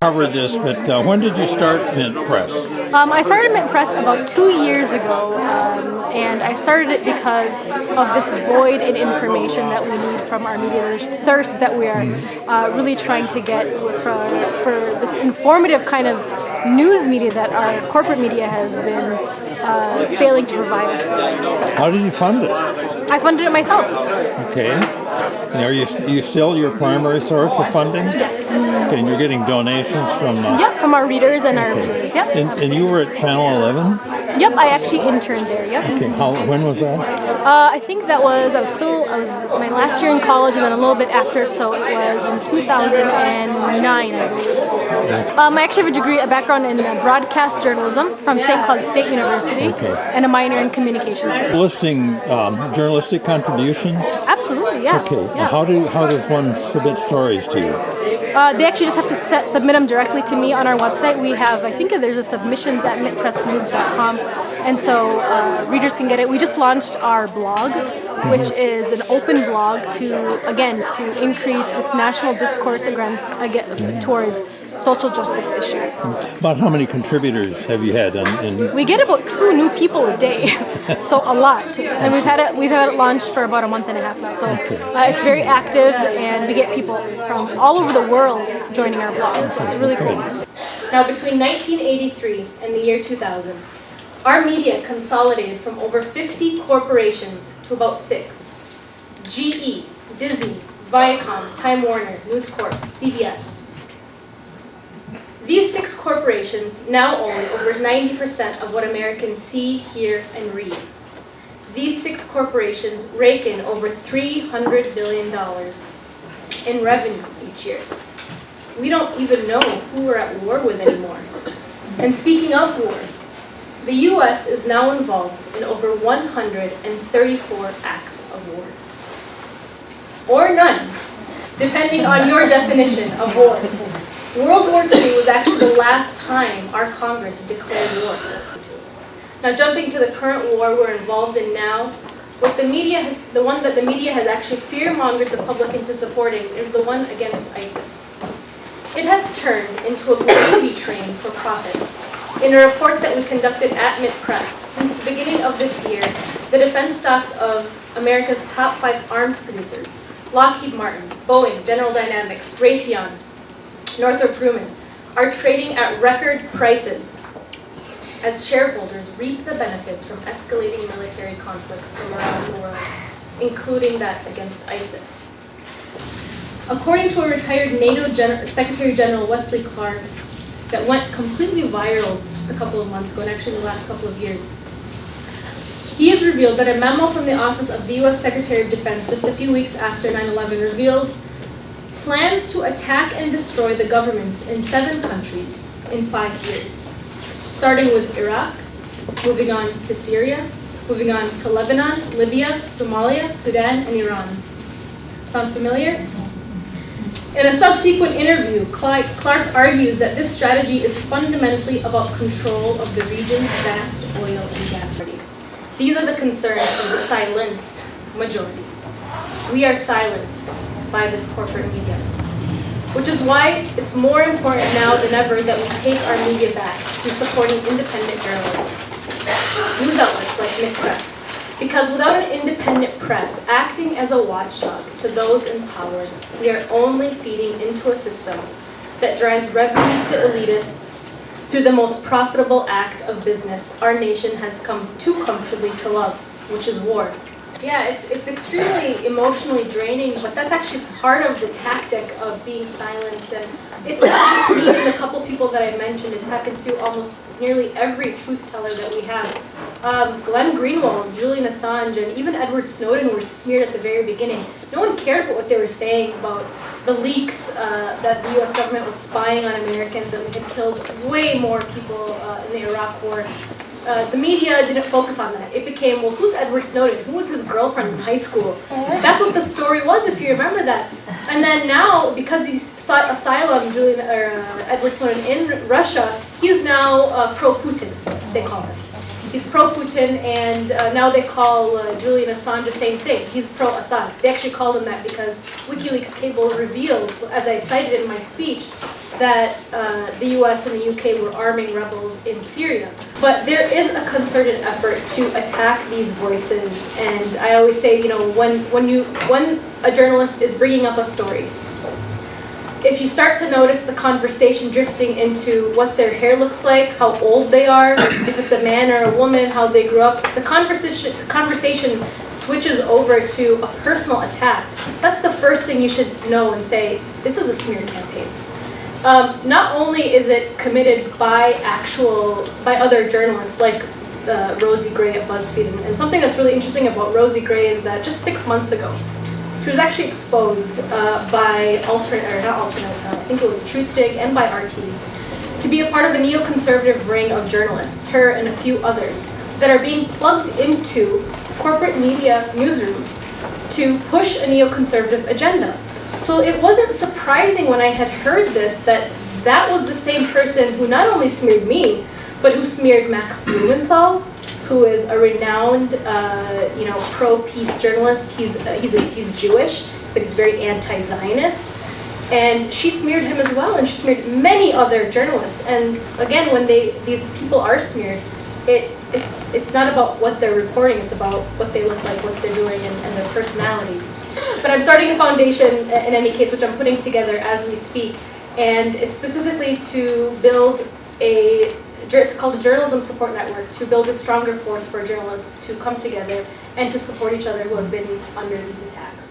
Covered this, but when did you start MintPress? I started MintPress about 2 years ago, and I started it because of this void in information that we need from our media. There's thirst that we are really trying to get for this informative kind of news media that our corporate media has been failing to provide us with. How did you fund it? I funded it myself. Okay. And are you still your primary source of funding? Yes. Okay, and you're getting donations from... From our readers and our viewers. Yep. And you were at Channel 11? Yep, I actually interned there. Yep. Okay, when was that? I think that was, I was my last year in college and then a little bit after, so it was in 2009, I believe. I actually have a background in broadcast journalism from St. Cloud State University, and a minor in communications. Listing journalistic contributions? Absolutely, yeah. Okay, yeah. How does one submit stories to you? They actually just have to submit them directly to me on our website. We have, I think there's a submissions at mintpressnews.com, and so readers can get it. We just launched our blog, which is an open blog to increase this national discourse towards social justice issues. About how many contributors have you had? We get about 2 new people a day, so a lot. And we've had it launched for about a month and a half now. So it's very active, and we get people from all over the world joining our blog. So it's really cool. Now, between 1983 and the year 2000, our media consolidated from over 50 corporations to about 6: GE, Disney, Viacom, Time Warner, News Corp, CBS. These 6 corporations now own over 90% of what Americans see, hear, and read. These 6 corporations rake in over $300 billion in revenue each year. We don't even know who we're at war with anymore. And speaking of war, the U.S. is now involved in over 134 acts of war. Or none, depending on your definition of war. World War II was actually the last time our Congress declared war. Now, jumping to the current war we're involved in now, the one that the media has actually fear-mongered the public into supporting is the one against ISIS. It has turned into a gravy train for profits. In a report that we conducted at MintPress, since the beginning of this year, the defense stocks of America's top 5 arms producers, Lockheed Martin, Boeing, General Dynamics, Raytheon, Northrop Grumman, are trading at record prices as shareholders reap the benefits from escalating military conflicts from around the world, including that against ISIS. According to a retired NATO Secretary General Wesley Clark that went completely viral just a couple of months ago, and actually the last couple of years, he has revealed that a memo from the Office of the U.S. Secretary of Defense just a few weeks after 9/11 revealed plans to attack and destroy the governments in 7 countries in 5 years, starting with Iraq, moving on to Syria, moving on to Lebanon, Libya, Somalia, Sudan, and Iran. Sound familiar? In a subsequent interview, Clark argues that this strategy is fundamentally about control of the region's vast oil and gas reserves. These are the concerns of the silenced majority. We are silenced by this corporate media, which is why it's more important now than ever that we take our media back through supporting independent journalism, news outlets like MintPress. Because without an independent press acting as a watchdog to those in power, we are only feeding into a system that drives revenue to elitists through the most profitable act of business our nation has come too comfortably to love, which is war. Yeah, it's extremely emotionally draining, but that's actually part of the tactic of being silenced. And it's not just me and the couple people that I mentioned. It's happened to almost nearly every truth teller that we have. Glenn Greenwald, Julian Assange, and even Edward Snowden were smeared at the very beginning. No one cared about what they were saying about the leaks that the U.S. government was spying on Americans, and we had killed way more people in the Iraq War. The media didn't focus on that. It became, well, who's Edward Snowden? Who was his girlfriend in high school? That's what the story was, if you remember that. And then now, because he sought asylum, Edward Snowden, in Russia, he's now pro-Putin, they call him. He's pro-Putin, and now they call Julian Assange the same thing. He's pro-Assad. They actually called him that because WikiLeaks cable revealed, as I cited in my speech, that the US and the UK were arming rebels in Syria. But there is a concerted effort to attack these voices, and I always say, you know, when a journalist is bringing up a story, if you start to notice the conversation drifting into what their hair looks like, how old they are, if it's a man or a woman, how they grew up, the conversation switches over to a personal attack, that's the first thing you should know and say, this is a smear campaign. Not only is it committed by other journalists like Rosie Gray at BuzzFeed, and something that's really interesting about Rosie Gray is that just 6 months ago, she was actually exposed by I think it was TruthDig and by RT, to be a part of a neoconservative ring of journalists, her and a few others, that are being plugged into corporate media newsrooms to push a neoconservative agenda. So it wasn't surprising when I had heard this that that was the same person who not only smeared me, but who smeared Max Blumenthal, who is a renowned, pro-peace journalist. He's Jewish, but he's very anti-Zionist, and she smeared him as well, and she smeared many other journalists. And again, when these people are smeared, it's not about what they're reporting; it's about what they look like, what they're doing, and their personalities. But I'm starting a foundation in any case, which I'm putting together as we speak, and it's specifically to build it's called a Journalism Support Network, to build a stronger force for journalists to come together and to support each other who have been under these attacks.